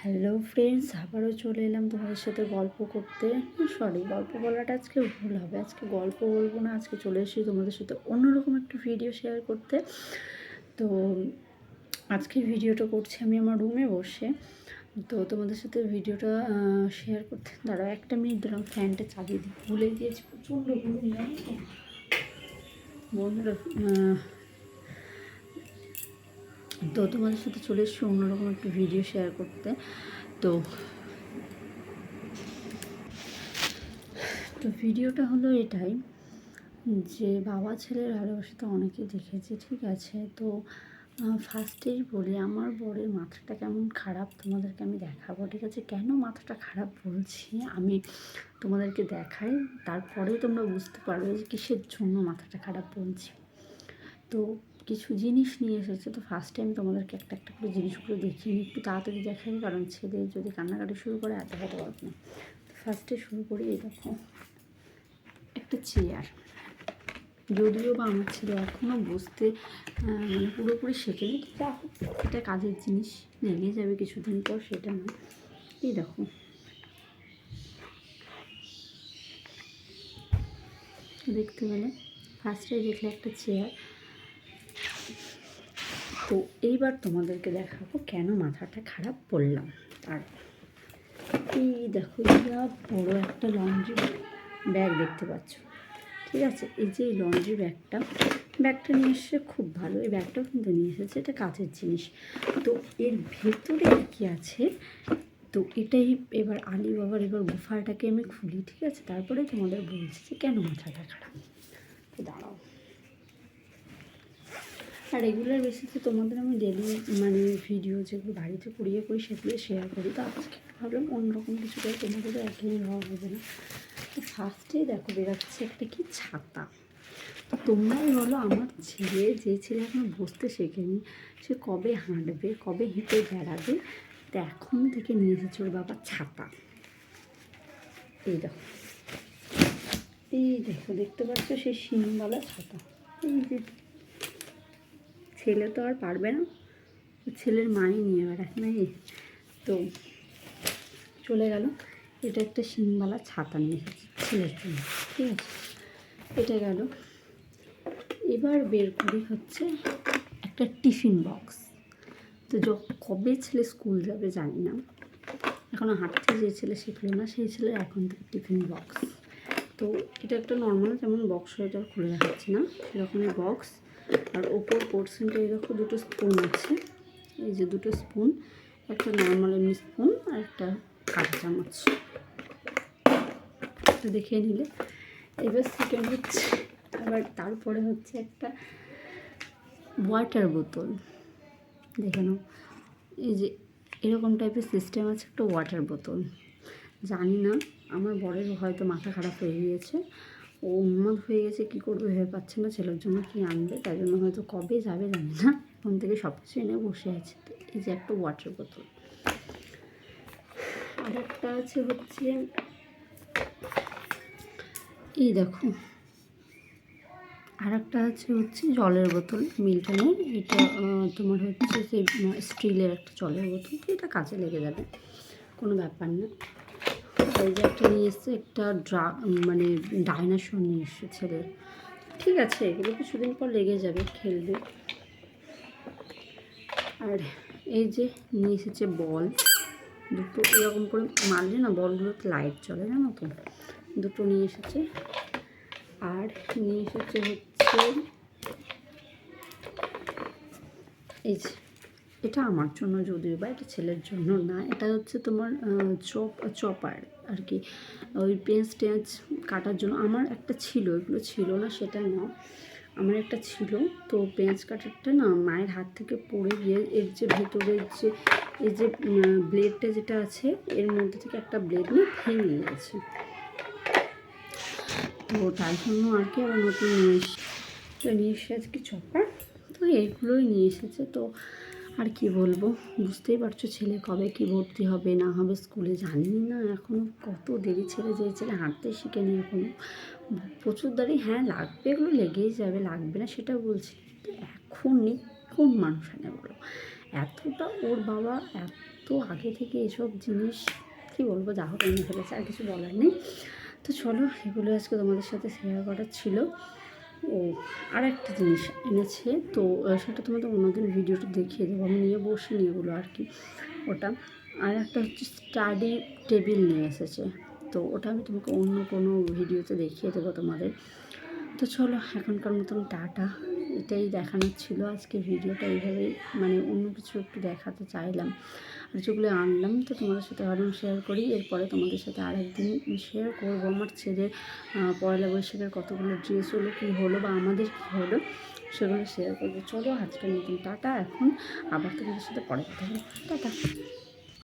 Hello friends, আবারও চলে এলাম তোমাদের সাথে গল্প করতে। গল্প বলাটা আজকে ভুল হবে, আজকে গল্প বলবো না, আজকে চলে এসেছি তোমাদের সাথে অন্যরকম একটু ভিডিও শেয়ার করতে। তো আজকে ভিডিওটা করছি আমি আমার রুমে বসে। তো তোমাদের সাথে ভিডিওটা শেয়ার করতে দাঁড়াও, একটা মিনিট দাঁড়াও, ফ্যানটা চালিয়ে দিই, ভুলে গিয়েছি, প্রচণ্ড গরম জানো তো বন্ধুরা। তো তোমাদের সাথে চলে এসেছি অন্যরকম একটু ভিডিও শেয়ার করতে। তো তো ভিডিওটা হলো এটাই যে বাবা ছেলের ভালোবাসা তো অনেকেই দেখেছি, ঠিক আছে। তো ফার্স্টেই বলি, আমার বরের মাথাটা কেমন খারাপ তোমাদেরকে আমি দেখাবো, ঠিক আছে। কেন মাথাটা খারাপ বলছি আমি তোমাদেরকে দেখাই, তারপরেই তোমরা বুঝতে পারবে যে কিসের জন্য মাথাটা খারাপ বলছি। তো কিছু জিনিস নিয়ে এসেছে, তো ফার্স্ট টাইম তোমাদেরকে একটা একটা করে জিনিসগুলো দেখিয়ে একটু তাড়াতাড়ি দেখাই, কারণ ছেলে যদি কান্নাকাটি শুরু করে আর দেখাতে পারবো না। তো ফার্স্টে শুরু করি, এই দেখো একটা চেয়ার। যদিও বা আমার ছেলে এখনও বুঝতে মানে পুরোপুরি শেখেনি, যা হোক এটা কাজের জিনিস, লেগে যাবে কিছুদিন পর, সেটা নয়। এই দেখো, দেখতে পেলে ফার্স্টে দেখলে একটা চেয়ার। তো এইবার তোমাদেরকে দেখাবো কেন মাথাটা খারাপ বললাম। আর এই দেখো, এটা বড় একটা লন্ড্রি ব্যাগ দেখতে পাচ্ছ, ঠিক আছে। এই যে এই লন্ড্রি ব্যাগটা নিয়ে এসে খুব ভালো, এই ব্যাগটাও কিন্তু নিয়ে এসেছে, এটা কাচের জিনিস। তো এর ভেতরে কী আছে, তো এটাই এবার আলিবাবার এবার গুফাটাকে আমি খুলি, ঠিক আছে, তারপরে তোমাদের বলছি যে কেন মাথাটা খারাপ। তো দাঁড়াও, আর রেগুলার বেসিসে তোমাদের আমি ডেলি মানে ভিডিও যেগুলো বাড়িতে করিয়ে সেগুলো শেয়ার করি। তো আজকে ভাবলাম অন্যরকম কিছু করে, তোমাদেরও একঘেয়েমি হওয়া হবে না। তো ফার্স্টেই দেখো বেরাচ্ছে একটা কি ছাতা। তো তোমরাই বলো, আমার ছেলে, যে ছেলে এখনো বসতে শেখেনি, সে কবে হাঁটবে, কবে হেঁটে বেড়াবে। তো এখন থেকে নিয়ে এসেছে ওর বাবা ছাতা। এই দেখো, এই দেখো, দেখতে পাচ্ছ সেই শিংওয়ালা ছাতা। এই যে ছেলে তো আর পারবে না, ছেলের মাই নিয়ে বেড়ায় নাকি। তো চলে গেল, এটা একটা শিংওয়ালা ছাতা নিয়ে এসেছে ছেলের জন্য, ঠিক আছে। এটা গেল। এবার বের করি হচ্ছে একটা টিফিন বক্স। তো কবে ছেলে স্কুল যাবে জানি না, এখনও হাঁটতে যে ছেলে শিখলো না, সেই ছেলের এখন থেকে টিফিন বক্স। তো এটা একটা নর্মাল যেমন বক্স হয়, এটা খুলে দেখাচ্ছি না, সেরকমই বক্স। আর ওপর পোর্শনটা এরকম দুটো স্পুন আছে, এই যে দুটো স্পুন, একটা নর্মাল এমনি স্পুন আর একটা কাঁটা চামচ, তো দেখিয়ে নিলে। এবার সেকেন্ড হচ্ছে, আবার তারপরে হচ্ছে একটা ওয়াটার বোতল, দেখে নাও, এই যে এরকম টাইপের সিস্টেম আছে একটা ওয়াটার বোতল। জানি না, আমার বরের হয়তো মাথা খারাপ হয়ে গিয়েছে, ও উন্মাদ হয়ে গেছে, কী করবে ভেবে পাচ্ছে না, ছেলের জন্য কী আনবে, তাই জন্য হয়তো কবে যাবে জানি না, এখন থেকে সব কিছু এনে বসে আছে। তো এই যে একটা ওয়াটার বোতল। আর একটা আছে হচ্ছে, এই দেখো, আর একটা আছে হচ্ছে জলের বোতল, মিল্টনের। এটা তোমার হচ্ছে যে স্টিলের একটা জলের বোতল, তো এটা কাজে লেগে যাবে, কোনো ব্যাপার না। এই যে একটা নিয়ে এসছে, একটা মানে ডাইনোসর নিয়ে এসছে ছেলের, ঠিক আছে, এগুলো কিছুদিন পর লেগে যাবে, খেলবে। আর এই যে নিয়ে এসেছে বল দুটো, এরকম করে মারলে না বলগুলোতে লাইট চলে, জানো তো, দুটো নিয়ে এসেছে। আর নিয়ে এসেছে হচ্ছে এই যে, এটা আমার জন্য যদিও বা, এটা ছেলের জন্য না, এটা হচ্ছে তোমার চপার আর কি, ওই পেঁয়াজ টেঁয়াজ কাটার জন্য। আমার একটা ছিল, এগুলো ছিল না সেটা না, আমার একটা ছিল। তো পেঁয়াজ কাটারটা না মায়ের হাত থেকে পড়ে গিয়ে এর যে ভেতরের যে এই যে ব্লেডটা যেটা আছে, এর মধ্যে থেকে একটা ব্লেড নিয়ে ভেঙে গেছে। তো তার জন্য আর কি আবার নতুন নিয়ে এসে আজকে চপার। তো এইগুলোই নিয়ে এসেছে। তো আর কি বলবো, বুঝতেই পারছো ছেলে কবে কি ভর্তি হবে না হবে স্কুলে, জানি না, এখনও কত দেরি। ছেলে যে ছেলে হাঁটতে শিখেনি এখনও, প্রচুর দাঁড়িয়ে, হ্যাঁ লাগবে, এগুলো লেগেই যাবে, লাগবে না সেটা বলছি। তো এখনই কোন মানুষ আনে বলো, এতটা ওর বাবা তো আগে থেকে এসব জিনিস কী বলবো, যা হোক এনে ফেলেছে, আর কিছু বলার নেই। তো চলো, এগুলো আজকে তোমাদের সাথে শেয়ার করার ছিল। ও আর একটা জিনিস এনেছে, তো সেটা তোমাদের অন্যদিন ভিডিওটা দেখিয়ে দেবো, আমি নিয়ে বসিনি এগুলো আর কি। ওটা আর একটা হচ্ছে স্টাডি টেবিল নিয়ে এসেছে, তো ওটা আমি তোমাকে অন্য কোনো ভিডিওতে দেখিয়ে দেবো তোমাদের। তো চলো, এখনকার মতন টাটা। এটাই দেখানোর ছিল আজকে ভিডিওটা, এইভাবেই মানে অন্য কিছু একটু দেখাতে চাইলাম। আর যেগুলো আনলাম তো তোমাদের সাথে ভাবলাম শেয়ার করি। এরপরে তোমাদের সাথে আরেকদিন শেয়ার করবো আমার ছেলের পয়লা বৈশাখের কতগুলো ড্রেস হলো, কী হলো বা আমাদের কী হলো, সেগুলো শেয়ার করবো। চলো, আজকের মতন টাটা। এখন আবার তোমাদের সাথে পরে কথা বলবো। টাটা।